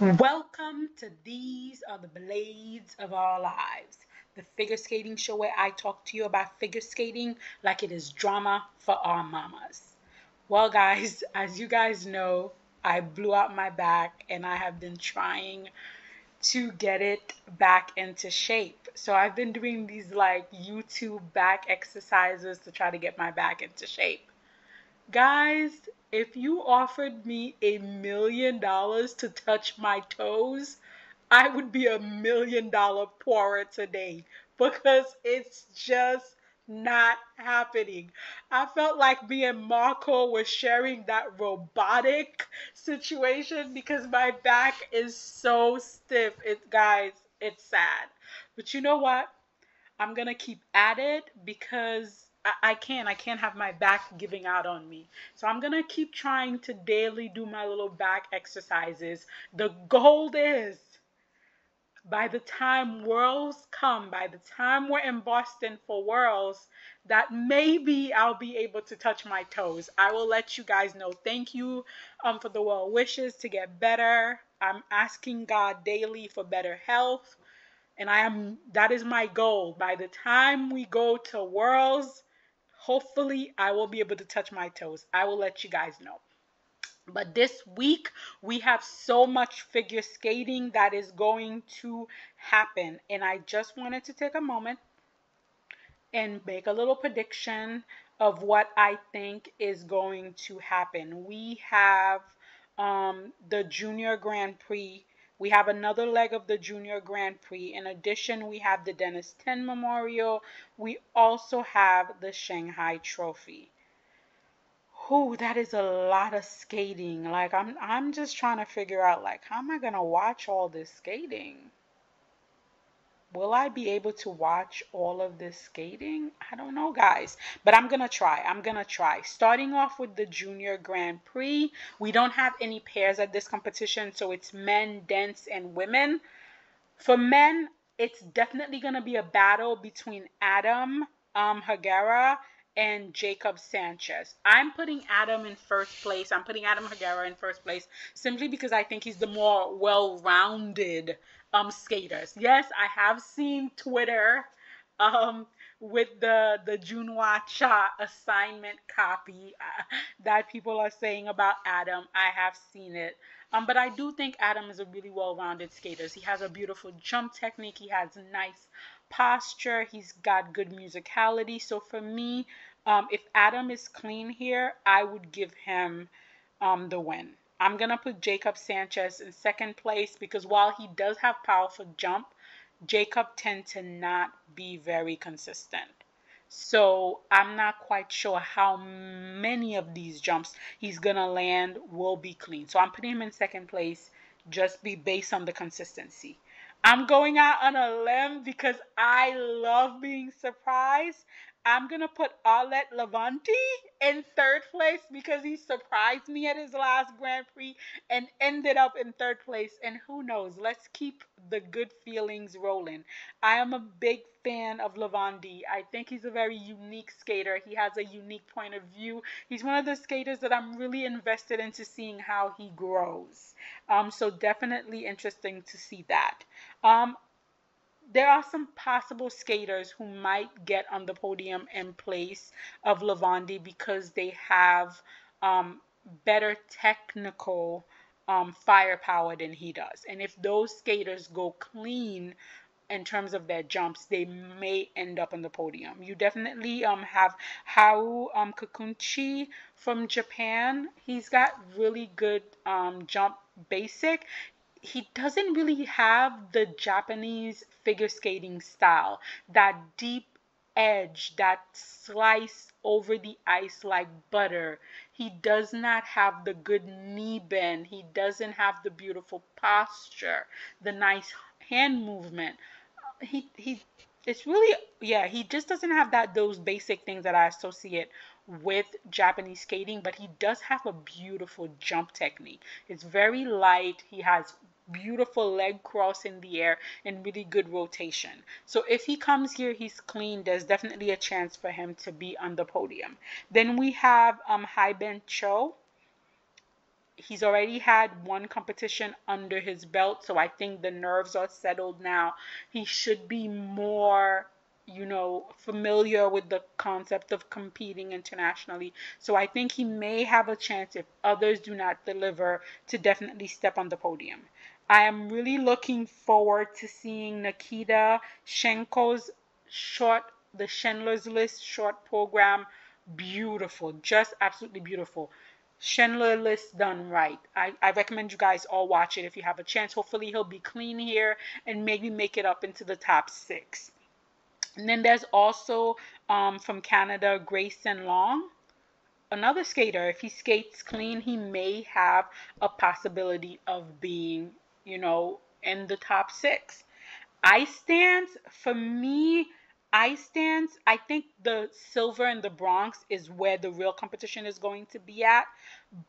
Welcome to These Are the Blades of Our Lives, the figure skating show where I talk to you about figure skating like it is drama for our mamas. Well, guys, as you guys know, I blew out my back and I have been trying to get it back into shape. So I've been doing these like YouTube back exercises to try to get my back into shape. Guys, if you offered me $1 million to touch my toes, I would be $1 million poorer today because it's just not happening. I felt like me and Marco were sharing that robotic situation because my back is so stiff. Guys, it's sad. But you know what? I'm gonna keep at it because I can't have my back giving out on me. So I'm gonna keep trying to daily do my little back exercises. The goal is by the time Worlds come, by the time we're in Boston for Worlds, that maybe I'll be able to touch my toes. I will let you guys know. Thank you for the well wishes to get better. I'm asking God daily for better health, and that is my goal. By the time we go to Worlds, hopefully I will be able to touch my toes. I will let you guys know. But this week we have so much figure skating that is going to happen, and I just wanted to take a moment and make a little prediction of what I think is going to happen. We have the Junior Grand Prix. We have another leg of the Junior Grand Prix. In addition, we have the Dennis 10 Memorial. We also have the Shanghai Trophy. Whew, that is a lot of skating. Like I'm just trying to figure out like how am I gonna watch all this skating? Will I be able to watch all of this skating? I don't know, guys, but I'm gonna try. I'm gonna try. Starting off with the Junior Grand Prix, we don't have any pairs at this competition, so it's men, dents, and women. For men, it's definitely gonna be a battle between Adam Hagera and Jacob Sanchez. I'm putting Adam in first place. I'm putting Adam Hagera in first place simply because I think he's the more well-rounded skaters. Yes, I have seen Twitter um, with the Junhwa Cha assignment copy that people are saying about Adam. I have seen it. But I do think Adam is a really well-rounded skater. He has a beautiful jump technique. He has nice posture. He's got good musicality. So for me, if Adam is clean here, I would give him the win. I'm gonna put Jacob Sanchez in second place because while he does have powerful jump, Jacob tend to not be very consistent. So I'm not quite sure how many of these jumps he's gonna land will be clean. So I'm putting him in second place just be based on the consistency. I'm going out on a limb because I love being surprised. I'm gonna put Arlet Levanti in third place because he surprised me at his last Grand Prix and ended up in third place. And who knows? Let's keep the good feelings rolling. I am a big fan of Levanti. I think he's a very unique skater. He has a unique point of view. He's one of the skaters that I'm really invested into seeing how he grows. So definitely interesting to see that. Um, there are some possible skaters who might get on the podium in place of Lavandi because they have um, better technical firepower than he does. And if those skaters go clean in terms of their jumps, they may end up on the podium. You definitely have Haru Kakunchi from Japan. He's got really good jump basic. He doesn't really have the Japanese figure skating style, that deep edge, that slice over the ice like butter. He does not have the good knee bend. He doesn't have the beautiful posture, the nice hand movement. He it's really, yeah, he just doesn't have those basic things that I associate with Japanese skating, but he does have a beautiful jump technique. It's very light. He has beautiful leg cross in the air and really good rotation. So if he comes here, he's clean. There's definitely a chance for him to be on the podium. Then we have Hai Ben Cho. He's already had one competition under his belt, so I think the nerves are settled now. He should be more, familiar with the concept of competing internationally. So I think he may have a chance, if others do not deliver, to definitely step on the podium. I am really looking forward to seeing Nikita Shenko's short, the Schindler's List short program. Beautiful, just absolutely beautiful. Schindler List done right. I recommend you guys all watch it if you have a chance. Hopefully he'll be clean here and maybe make it up into the top 6. And then there's also from Canada, Grayson Long, another skater. If he skates clean, he may have a possibility of being, in the top 6. Ice stands, for me, ice stands, I think the silver and the bronze is where the real competition is going to be at.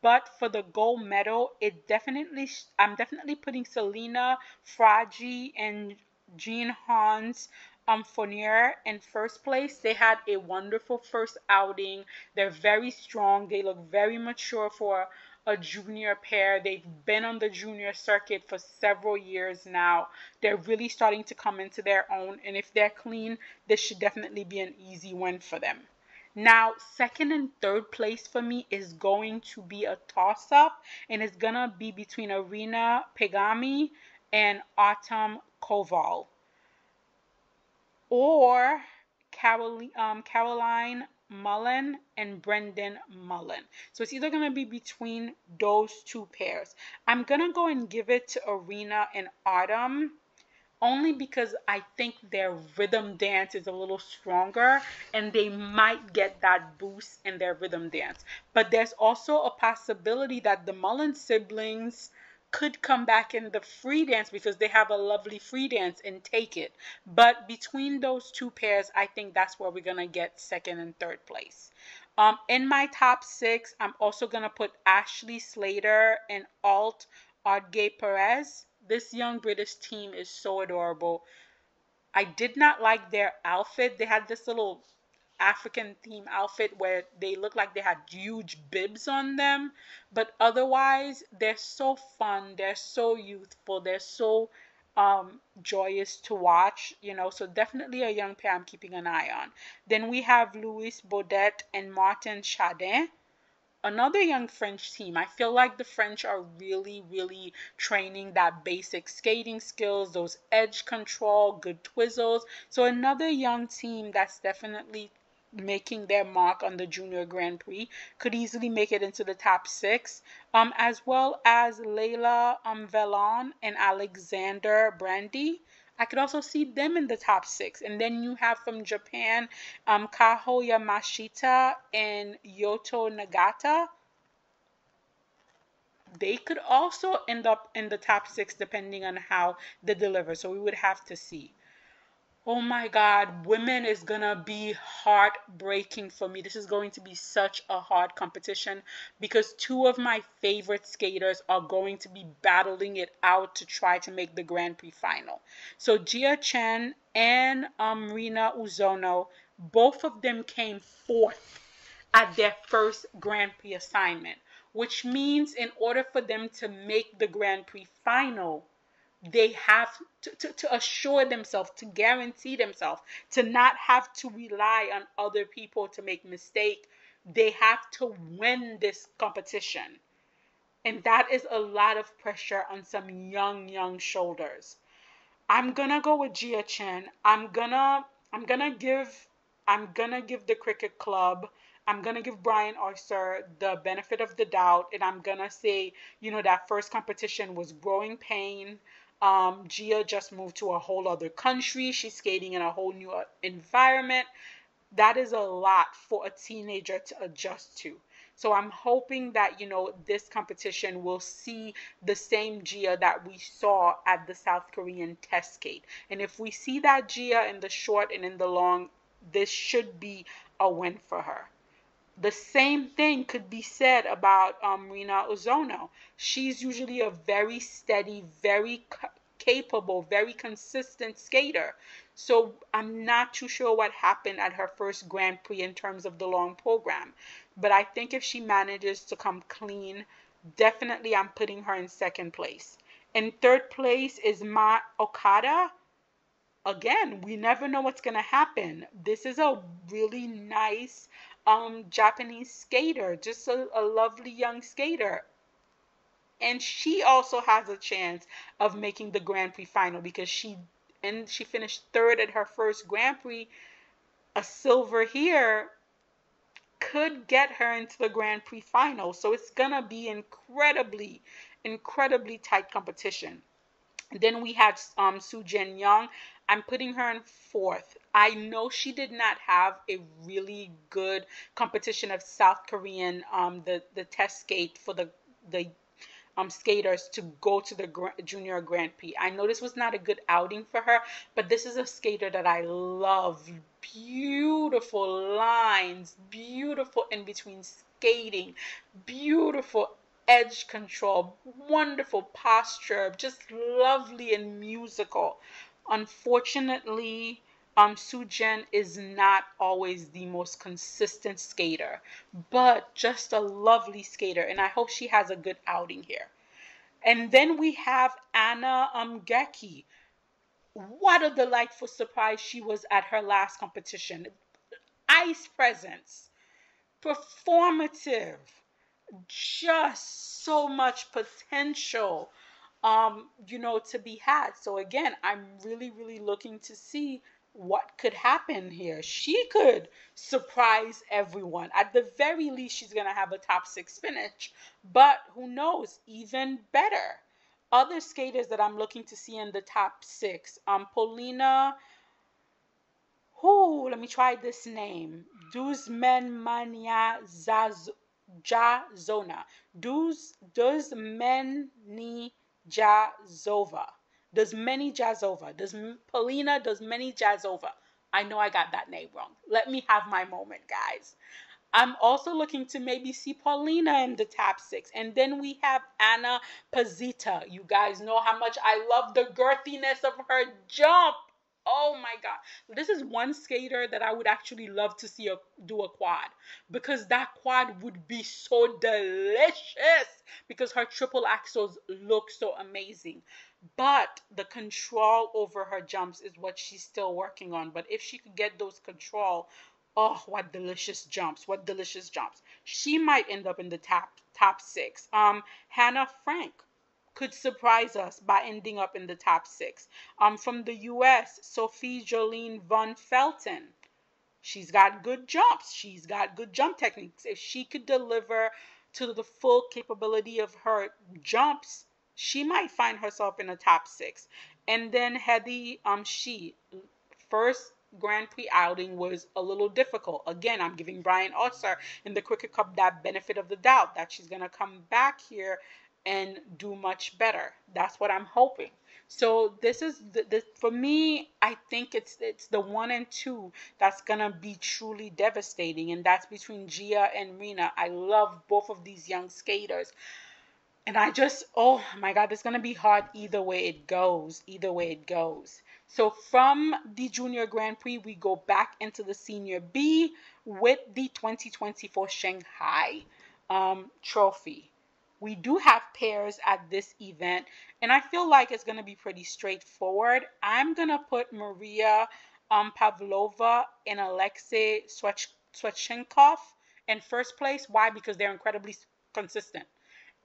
But for the gold medal, I'm definitely putting Selena Fragi and Jean Hans Fournier in first place. They had a wonderful first outing. They're very strong. They look very mature for a junior pair. They've been on the junior circuit for several years now. They're really starting to come into their own. And if they're clean, this should definitely be an easy win for them. Now, second and third place for me is going to be a toss-up, and it's going to be between Arina Pegami and Artem Koval, or Caroline Mullen and Brendan Mullen. So it's either going to be between those two pairs. I'm going to go and give it to Arina and Autumn, only because I think their rhythm dance is a little stronger and they might get that boost in their rhythm dance. But there's also a possibility that the Mullen siblings could come back in the free dance because they have a lovely free dance and take it. But between those two pairs, I think that's where we're going to get second and third place. In my top 6, I'm also going to put Ashley Slater and Alt Ardgay Perez. This young British team is so adorable. I did not like their outfit. They had this little African theme outfit where they looked like they had huge bibs on them. But otherwise, they're so fun. They're so youthful. They're so joyous to watch, So definitely a young pair I'm keeping an eye on. Then we have Louis Baudet and Martin Chadin, another young French team. I feel like the French are really, really training that basic skating skills, those edge control, good twizzles. So another young team that's definitely making their mark on the Junior Grand Prix, could easily make it into the top 6, as well as Layla Velon and Alexander Brandy. I could also see them in the top 6. And then you have from Japan, Kaho Yamashita and Yoto Nagata. They could also end up in the top 6 depending on how they deliver. So we would have to see. Oh my God, women is gonna be heartbreaking for me. This is going to be such a hard competition because 2 of my favorite skaters are going to be battling it out to try to make the Grand Prix final. So Gia Chen and Rina Uzono, both of them came 4th at their first Grand Prix assignment, which means in order for them to make the Grand Prix final, they have to assure themselves, to guarantee themselves, to not have to rely on other people to make mistakes. They have to win this competition. And that is a lot of pressure on some young shoulders. I'm gonna go with Gia Chen. I'm gonna give the cricket club, I'm gonna give Brian Oyster the benefit of the doubt, and I'm gonna say, that first competition was growing pain. Gia just moved to a whole other country. She's skating in a whole new environment. That is a lot for a teenager to adjust to. So I'm hoping that, this competition will see the same Gia that we saw at the South Korean test skate. And if we see that Gia in the short and in the long, this should be a win for her. The same thing could be said about Rina Uzono. She's usually a very steady, very capable, very consistent skater. So I'm not too sure what happened at her first Grand Prix in terms of the long program. But I think if she manages to come clean, Definitely, I'm putting her in second place. In third place is Ma Okada. Again, we never know what's gonna happen. This is a really nice Japanese skater, just a lovely young skater. And she also has a chance of making the Grand Prix final because she finished third at her first Grand Prix. A silver here could get her into the Grand Prix final. So it's gonna be incredibly tight competition. Then we had Su Jin Young. I'm putting her in fourth. I know she did not have a really good competition of South Korean the test skate for the skaters to go to the Junior Grand Prix. I know this was not a good outing for her, but this is a skater that I love. Beautiful lines, beautiful in between skating, beautiful edge control, wonderful posture, just lovely and musical. Unfortunately, Sujin is not always the most consistent skater, but just a lovely skater, and I hope she has a good outing here. And then we have Anna Geki. What a delightful surprise she was at her last competition. Ice presence, performative, just so much potential to be had. So again, I'm really looking to see what could happen here. She could surprise everyone. At the very least, she's gonna have a top six finish, but who knows, even better. Other skaters that I'm looking to see in the top six, Polina, let me try this name. Duzmenmania Jazona. Duzmeni Jazova. Duzmeni Jazova. Polina Duzmeni Jazova. I know I got that name wrong. Let me have my moment, guys. I'm also looking to maybe see Paulina in the top six. And then we have Anna Pazita. You guys know how much I love the girthiness of her jump. Oh my God. This is one skater that I would actually love to see do a quad because that quad would be so delicious because her triple axels look so amazing. But the control over her jumps is what she's still working on. But if she could get those control, oh, what delicious jumps! What delicious jumps! She might end up in the top six. Hannah Frank could surprise us by ending up in the top six. From the U.S., Sophie Jolene von Felten. She's got good jumps. She's got good jump techniques. If she could deliver to the full capability of her jumps, she might find herself in the top six. And then Hedy, she first Grand Prix outing was a little difficult. Again, I'm giving Brian Otzer in the Cricket Cup that benefit of the doubt that she's going to come back here and do much better. That's what I'm hoping. So this is for me. I think it's the 1 and 2 that's gonna be truly devastating, and that's between Gia and Rena. I love both of these young skaters. And oh my God, it's going to be hard either way it goes. Either way it goes. So from the Junior Grand Prix, we go back into the Senior B with the 2024 Shanghai Trophy. We do have pairs at this event, and I feel like it's going to be pretty straightforward. I'm going to put Maria Pavlova and Alexei Swetchenkov in first place. Why? Because they're incredibly consistent.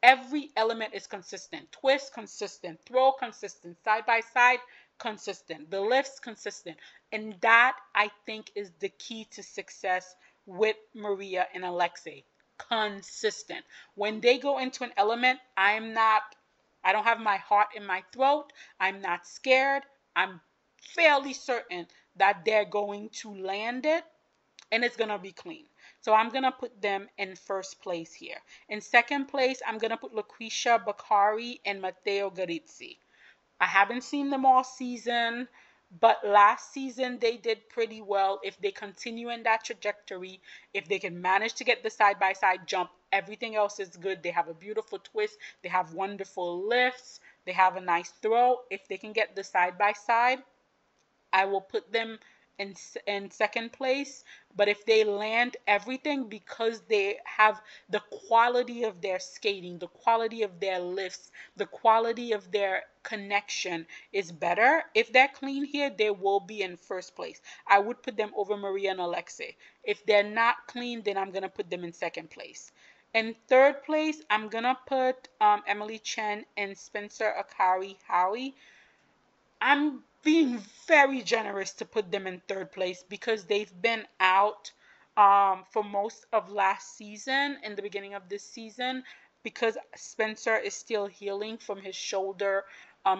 Every element is consistent. Twist, consistent. Throw, consistent. Side by side, consistent. The lifts, consistent. And that, I think, is the key to success with Maria and Alexei. Consistent. When they go into an element, I don't have my heart in my throat. I'm not scared. I'm fairly certain that they're going to land it and it's going to be clean. So I'm going to put them in first place here. In second place, I'm going to put Lucretia Bakari and Matteo Garizzi. I haven't seen them all season, but last season they did pretty well. If they continue in that trajectory, if they can manage to get the side-by-side jump, everything else is good. They have a beautiful twist. They have wonderful lifts. They have a nice throw. If they can get the side-by-side, I will put them in second place, but if they land everything, because they have the quality of their skating, the quality of their lifts, the quality of their connection is better. If they're clean here, they will be in first place. I would put them over Maria and Alexei. If they're not clean, then I'm gonna put them in second place. In third place, I'm gonna put Emily Chen and Spencer Akari Howie. I'm being very generous to put them in third place because they've been out for most of last season and the beginning of this season, because Spencer is still healing from his shoulder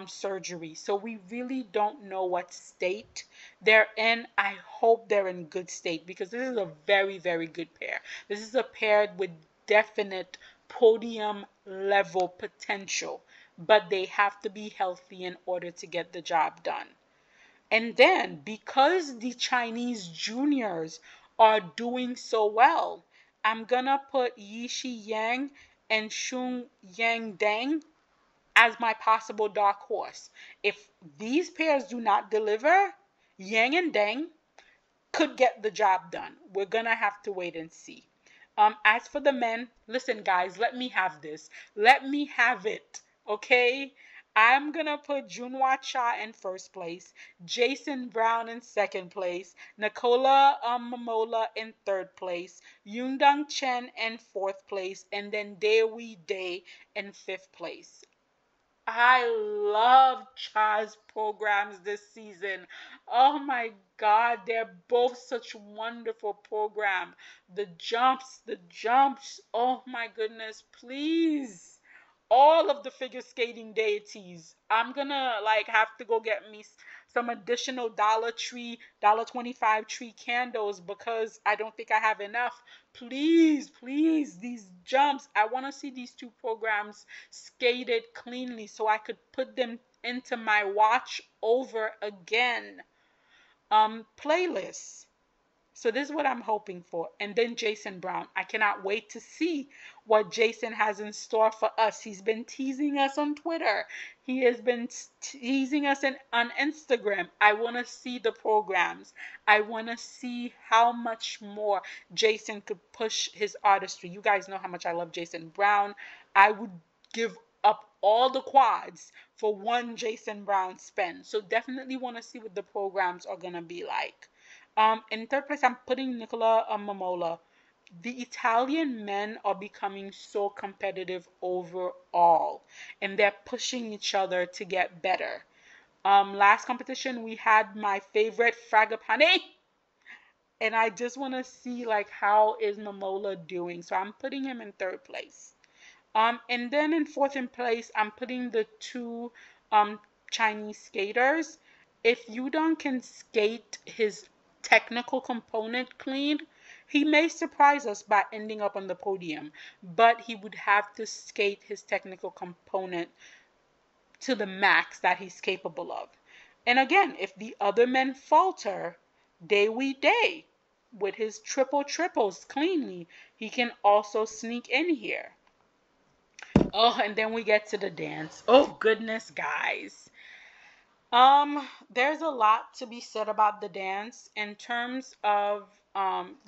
surgery. So we really don't know what state they're in. I hope they're in good state because this is a very, very good pair. This is a pair with definite podium level potential, but they have to be healthy in order to get the job done. And then, because the Chinese juniors are doing so well, I'm gonna put Yishi Yang and Shun Yang Deng as my possible dark horse. If these pairs do not deliver, Yang and Deng could get the job done. We're gonna have to wait and see. As for the men, listen, guys, let me have this. Let me have it, okay? I'm gonna put Junhwa Cha in first place, Jason Brown in second place, Nicola Momola in third place, Yundong Chen in fourth place, and then Daewoo Day in fifth place. I love Cha's programs this season. Oh my God, they're both such wonderful program. The jumps. Oh my goodness, please. All of the figure skating deities. I'm gonna like have to go get me some additional $1 tree candles because I don't think I have enough. Please, please, these jumps. I want to see these two programs skated cleanly so I could put them into my watch over again playlist. So this is what I'm hoping for. And then Jason Brown. I cannot wait to see what Jason has in store for us. He's been teasing us on Twitter. He has been teasing us on Instagram. I want to see the programs. I want to see how much more Jason could push his artistry. You guys know how much I love Jason Brown. I would give up all the quads for one Jason Brown spin. So definitely want to see what the programs are going to be like. In third place, I'm putting Nicola Momola. The Italian men are becoming so competitive overall, and they're pushing each other to get better. Last competition, we had my favorite Fragapane, and I just want to see like how is Momola doing. So I'm putting him in third place. And then in fourth in place, I'm putting the two Chinese skaters. If Yudong can skate his technical component clean, he may surprise us by ending up on the podium, but he would have to skate his technical component to the max that he's capable of. And again, if the other men falter, Daewoo Day, with his triples cleanly, he can also sneak in here. Oh, and then we get to the dance. Oh goodness, guys. There's a lot to be said about the dance in terms of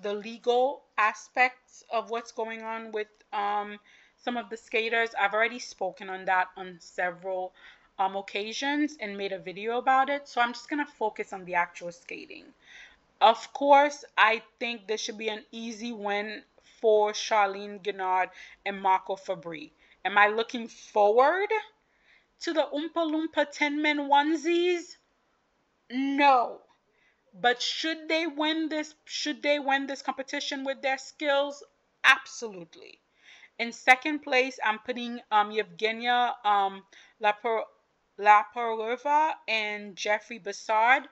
the legal aspects of what's going on with some of the skaters. I've already spoken on that on several occasions and made a video about it. So I'm just gonna focus on the actual skating. Of course, I think this should be an easy win for Charlene Guinard and Marco Fabri. Am I looking forward to the Oompa Loompa 10-man onesies? No. But should they win this? Should they win this competition with their skills? Absolutely. In second place, I'm putting Evgenia Laparova and Jeffrey Bassard.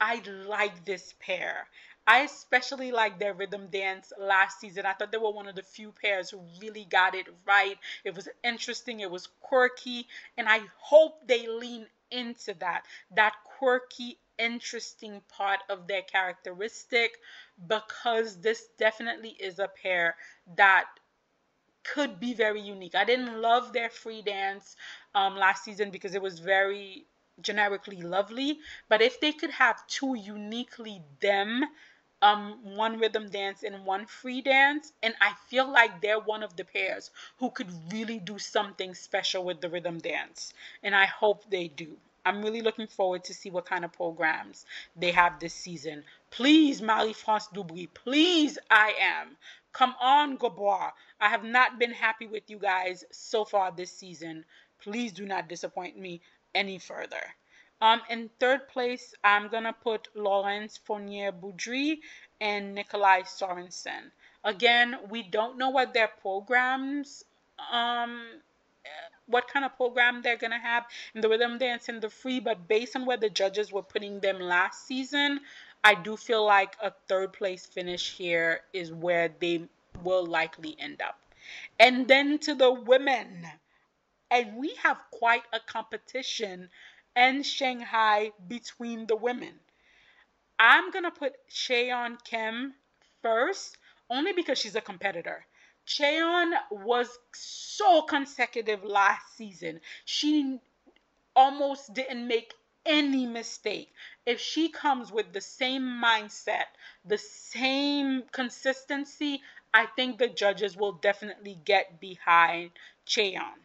I like this pair. I especially like their rhythm dance last season. I thought they were one of the few pairs who really got it right. It was interesting, it was quirky, and I hope they lean into that quirky, interesting part of their characteristic, because this definitely is a pair that could be very unique. I didn't love their free dance last season because it was very generically lovely, but if they could have two uniquely them, one rhythm dance and one free dance, and I feel like they're one of the pairs who could really do something special with the rhythm dance, and I hope they do. I'm really looking forward to see what kind of programs they have this season. Please, Marie-France Dubry, please, I am. Come on, Gabois. I have not been happy with you guys so far this season. Please do not disappoint me any further. In third place, I'm gonna put Laurence Fournier-Boudry and Nikolai Sorensen. Again, we don't know what their programs, what kind of program they're gonna have in the rhythm dance and the free, but based on where the judges were putting them last season, I do feel like a third place finish here is where they will likely end up. And then to the women, and we have quite a competition in Shanghai between the women. I'm going to put Cheon Kim first, only because she's a competitor. Cheon was so consecutive last season. She almost didn't make any mistake. If she comes with the same mindset, the same consistency, I think the judges will definitely get behind Cheon.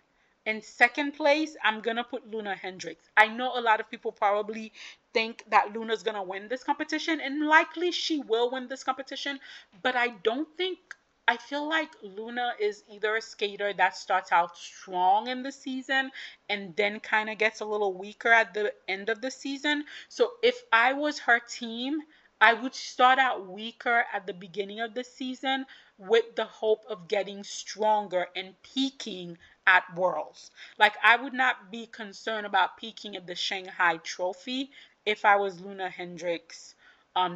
In second place, I'm going to put Luna Hendricks. I know a lot of people probably think that Luna's going to win this competition, and likely she will win this competition, but I don't think, I feel like Luna is either a skater that starts out strong in the season and then kind of gets a little weaker at the end of the season. So if I was her team, I would start out weaker at the beginning of the season with the hope of getting stronger and peaking at Worlds. Like, I would not be concerned about peaking at the Shanghai Trophy if I was Luna Hendricks'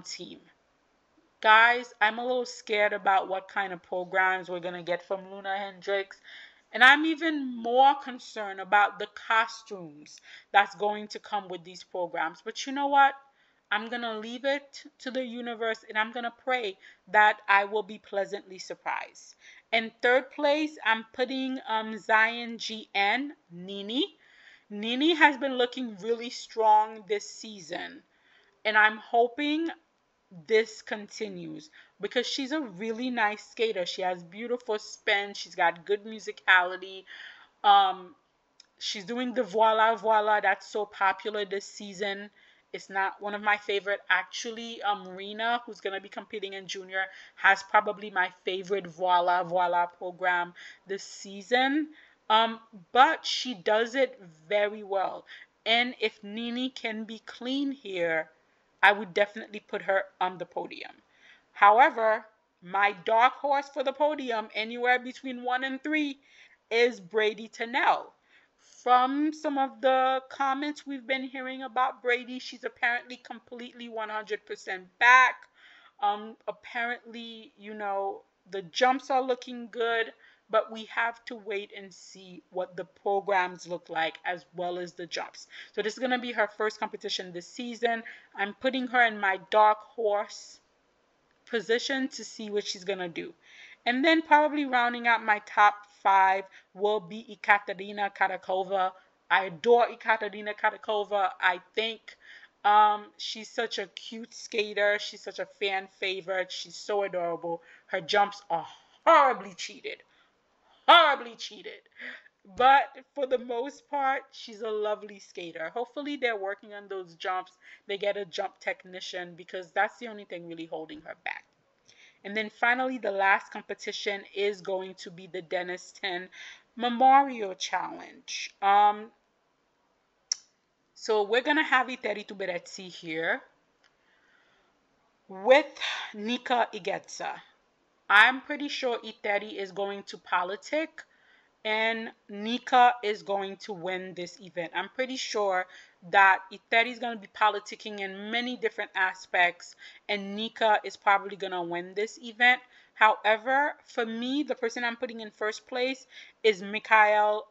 team. Guys, I'm a little scared about what kind of programs we're going to get from Luna Hendricks. And I'm even more concerned about the costumes that's going to come with these programs. But you know what? I'm going to leave it to the universe, and I'm going to pray that I will be pleasantly surprised. In third place, I'm putting Zion GN, Nini. Nini has been looking really strong this season, and I'm hoping this continues because she's a really nice skater. She has beautiful spin. She's got good musicality. Um, she's doing the voila voila that's so popular this season. It's not one of my favorite actually. Rena, who's gonna be competing in junior, has probably my favorite voila voila program this season. Um, but she does it very well. And if Nini can be clean here, I would definitely put her on the podium. However, my dark horse for the podium, anywhere between 1 and 3, is Brady Tennell. From some of the comments we've been hearing about Brady, she's apparently completely 100% back. Apparently, the jumps are looking good, but we have to wait and see what the programs look like as well as the jumps. So this is going to be her first competition this season. I'm putting her in my dark horse position to see what she's going to do. And then probably rounding out my top 5 will be Ekaterina Karakova. I adore Ekaterina Karakova. I think she's such a cute skater. She's such a fan favorite. She's so adorable. Her jumps are horribly cheated. Horribly cheated. But for the most part, she's a lovely skater. Hopefully they're working on those jumps. They get a jump technician because that's the only thing really holding her back. And then finally, the last competition is going to be the Denis 10 Memorial Challenge. So we're going to have teamtutberidze here with Nika Igetsa. I'm pretty sure Iteri is going to politic and Nika is going to win this event. I'm pretty sure that Iteri is going to be politicking in many different aspects, and Nika is probably going to win this event. However, for me, the person I'm putting in first place is Mikhail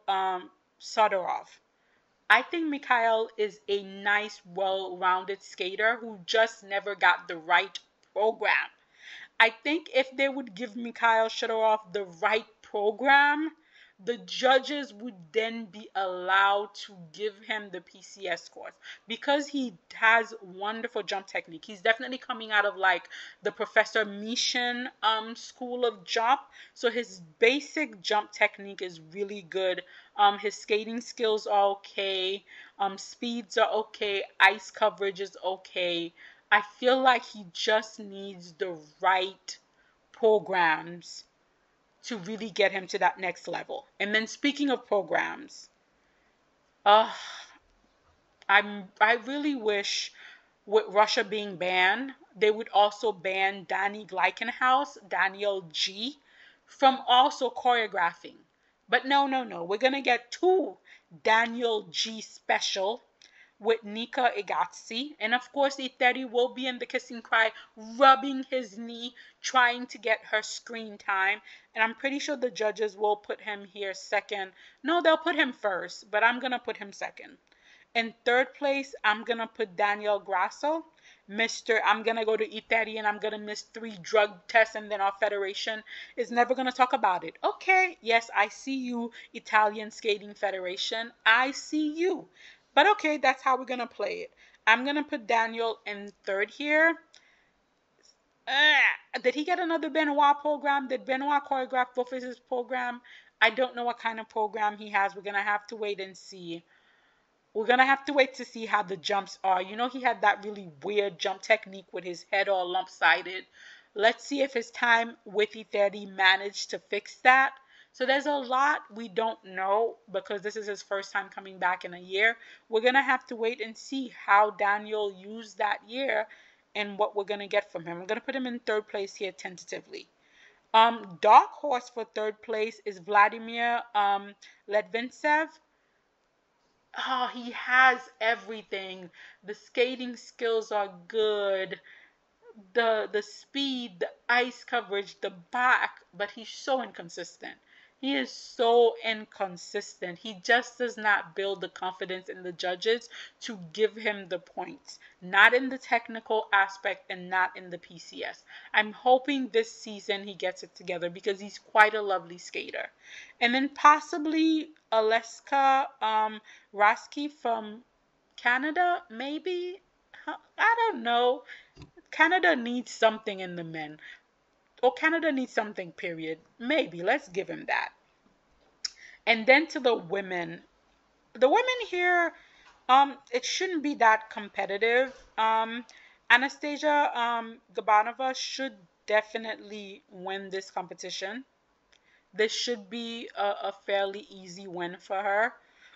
Sodorov. I think Mikhail is a nice, well-rounded skater who just never got the right program. I think if they would give Mikhail Shadorov the right program, the judges would then be allowed to give him the PCS scores because he has wonderful jump technique. He's definitely coming out of like the Professor Mishin school of jump. So his basic jump technique is really good. His skating skills are okay. Speeds are okay. Ice coverage is okay. I feel like he just needs the right programs to really get him to that next level. And then speaking of programs, uh, I really wish with Russia being banned, they would also ban Danny Gleichenhaus, Daniel G, from also choreographing. But no, no, no. We're gonna get two Daniel G special with Nika Igazzi. And of course, Iteri will be in the kissing cry, rubbing his knee, trying to get her screen time. And I'm pretty sure the judges will put him here second. No, they'll put him first, but I'm going to put him second. In third place, I'm going to put Daniel Grasso. I'm going to go to Iteri and I'm going to miss 3 drug tests, and then our federation is never going to talk about it. Okay, yes, I see you, Italian Skating Federation. I see you. But okay, that's how we're going to play it. I'm going to put Daniel in third here. Did he get another Benoit program? Did Benoit choreograph both of his program? I don't know what kind of program he has. We're going to have to wait and see. We're going to have to wait to see how the jumps are. You know, he had that really weird jump technique with his head all lump-sided. Let's see if his time with E30 managed to fix that. So there's a lot we don't know because this is his first time coming back in a year. We're going to have to wait and see how Daniel used that year and what we're going to get from him. I'm going to put him in third place here tentatively. Dark horse for third place is Vladimir Letvintsev. Oh, he has everything. The skating skills are good. The speed, the ice coverage, the back, but he's so inconsistent. He is so inconsistent. He just does not build the confidence in the judges to give him the points. Not in the technical aspect and not in the PCS. I'm hoping this season he gets it together because he's quite a lovely skater. And then possibly Aleska Rasky from Canada, maybe? I don't know. Canada needs something in the men. Or Canada needs something, period. Maybe. Let's give him that. And then to the women. The women here, it shouldn't be that competitive. Anastasia Gabanova should definitely win this competition. This should be a fairly easy win for her.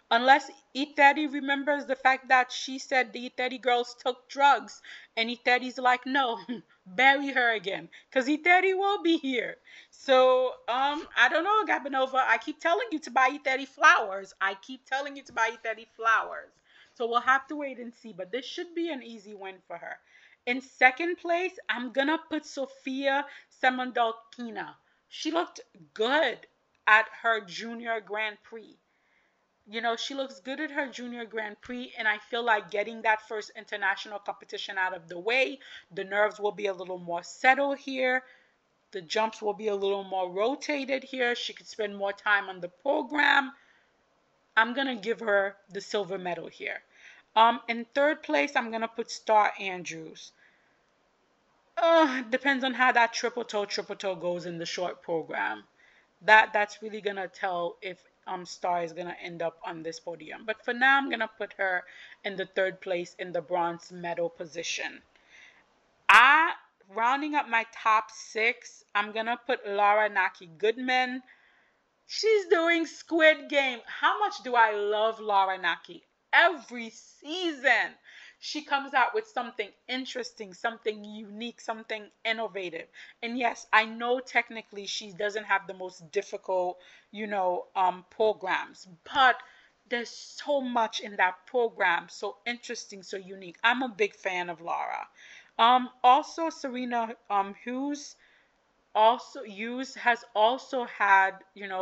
Unless Iteri remembers the fact that she said the Iteri girls took drugs. And Iteri's like, no, bury her again. Because Iteri will be here. So, I don't know, Gabanova. I keep telling you to buy Iteri flowers. I keep telling you to buy Iteri flowers. So we'll have to wait and see. But this should be an easy win for her. In second place, I'm going to put Sofia Semondolkina. She looked good at her junior Grand Prix. You know, she looks good at her junior Grand Prix, and I feel like getting that first international competition out of the way, the nerves will be a little more settled here. The jumps will be a little more rotated here. She could spend more time on the program. I'm going to give her the silver medal here. In third place, I'm going to put Star Andrews. Depends on how that triple toe goes in the short program. That's really gonna tell if Star is gonna end up on this podium. But for now, I'm gonna put her in the third place in the bronze medal position. Rounding up my top 6, I'm gonna put Laura Naki Goodman. She's doing Squid Game. How much do I love Laura Naki? Every season she comes out with something interesting, something unique, something innovative. And yes, I know technically she doesn't have the most difficult, programs, but there's so much in that program, so interesting, so unique. I'm a big fan of Laura. Also Serena Hughes has also had,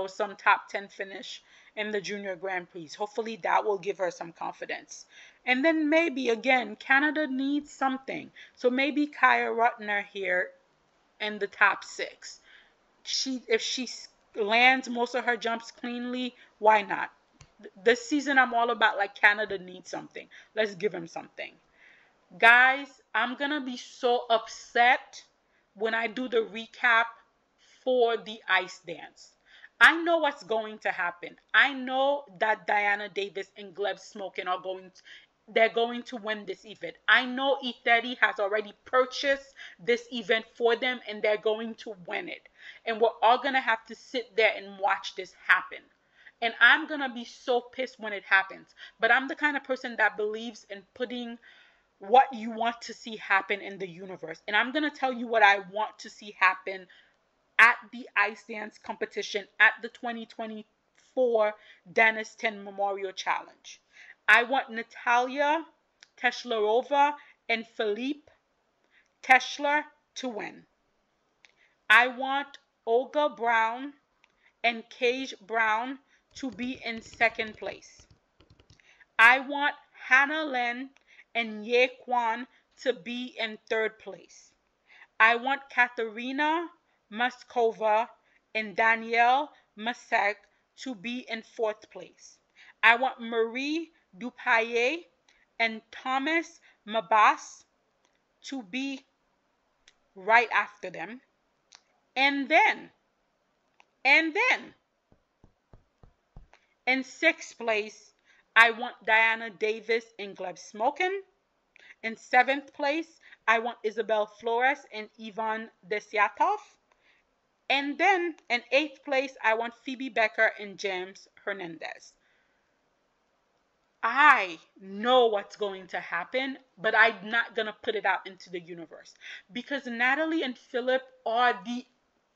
some top 10 finish in the Junior Grand Prix. Hopefully that will give her some confidence. And then maybe, again, Canada needs something. So maybe Kaya Rutner here in the top 6. If she lands most of her jumps cleanly, why not? This season, I'm all about like Canada needs something. Let's give him something. Guys, I'm gonna be so upset when I do the recap for the ice dance. I know what's going to happen. I know that Diana Davis and Gleb Smokin are they're going to win this event. I know E30 has already purchased this event for them and they're going to win it. And we're all gonna have to sit there and watch this happen. And I'm gonna be so pissed when it happens. But I'm the kind of person that believes in putting what you want to see happen in the universe. And I'm going to tell you what I want to see happen at the ice dance competition at the 2024 Dennis 10 Memorial Challenge. I want Natalia Teshlarova and Philippe Teshler to win. I want Olga Brown and Cage Brown to be in second place. I want Hannah Len and Ye Kwan to be in third place. I want Katerina Moskova and Danielle Masek to be in fourth place. I want Marie Dupaye and Thomas Mabas to be right after them. And then, in sixth place, I want Diana Davis and Gleb Smokin. In seventh place, I want Isabel Flores and Ivan Desyatov. And then in eighth place, I want Phoebe Becker and James Hernandez. I know what's going to happen, but I'm not going to put it out into the universe. Because Natalie and Philip are the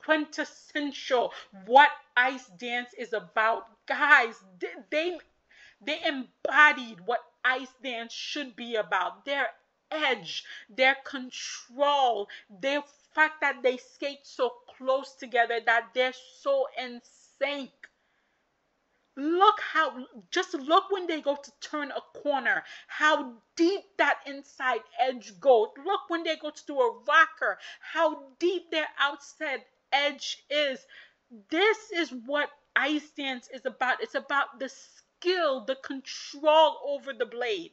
quintessential what ice dance is about. Guys, they embodied what ice dance should be about. Their edge, their control, the fact that they skate so close together, that they're so in sync. Just look when they go to turn a corner, how deep that inside edge goes. Look when they go to do a rocker, how deep their outside edge is. This is what ice dance is about. It's about the skill, the control over the blade.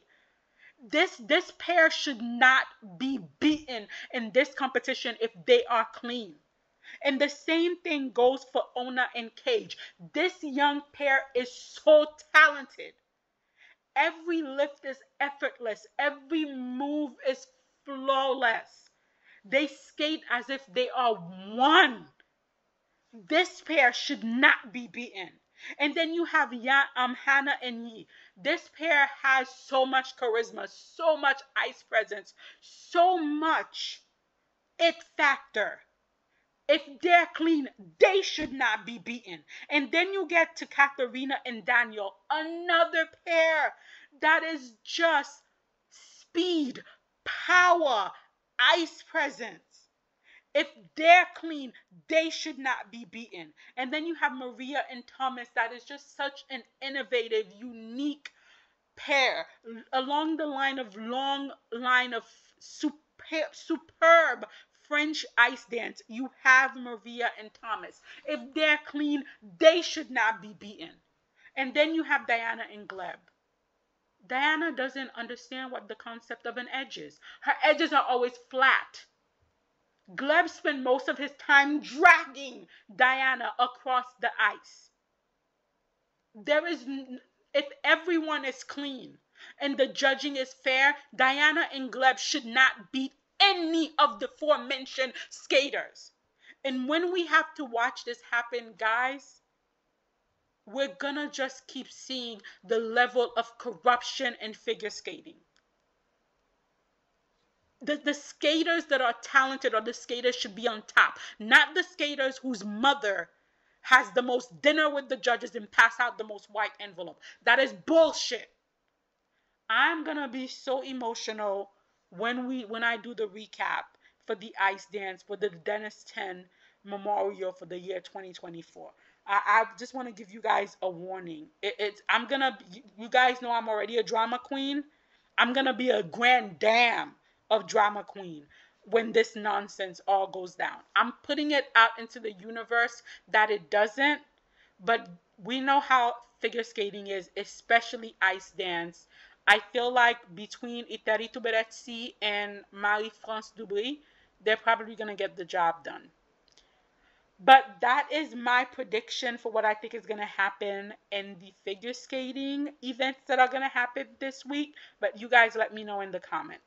This pair should not be beaten in this competition if they are clean. And the same thing goes for Ona and Cage. This young pair is so talented. Every lift is effortless. Every move is flawless. They skate as if they are one. This pair should not be beaten. And then you have Hannah and Yi. This pair has so much charisma, so much ice presence, so much it factor. If they're clean, they should not be beaten. And then you get to Katerina and Daniel, another pair that is just speed, power, ice presence. If they're clean, they should not be beaten. And then you have Maria and Thomas, that is just such an innovative, unique pair along the long line of superb French ice dance. You have Maria and Thomas. If they're clean, they should not be beaten. And then you have Diana and Gleb. Diana doesn't understand what the concept of an edge is. Her edges are always flat. Gleb spent most of his time dragging Diana across the ice. If everyone is clean and the judging is fair, Diana and Gleb should not beat any of the aforementioned skaters. And when we have to watch this happen, guys, we're gonna just keep seeing the level of corruption in figure skating. The skaters that are talented or the skaters should be on top, not the skaters whose mother has the most dinner with the judges and pass out the most white envelope. That is bullshit. I'm gonna be so emotional when I do the recap for the ice dance for the Dennis 10 Memorial for the year 2024. I just want to give you guys a warning. You guys know I'm already a drama queen. I'm gonna be a grand dam of drama queen. when this nonsense all goes down. I'm putting it out into the universe that it doesn't, but we know how figure skating is, especially ice dance. I feel like between Ekaterina Tuberetsi and Marie-France Dubry, they're probably going to get the job done. But that is my prediction for what I think is going to happen in the figure skating events that are going to happen this week. But you guys let me know in the comment.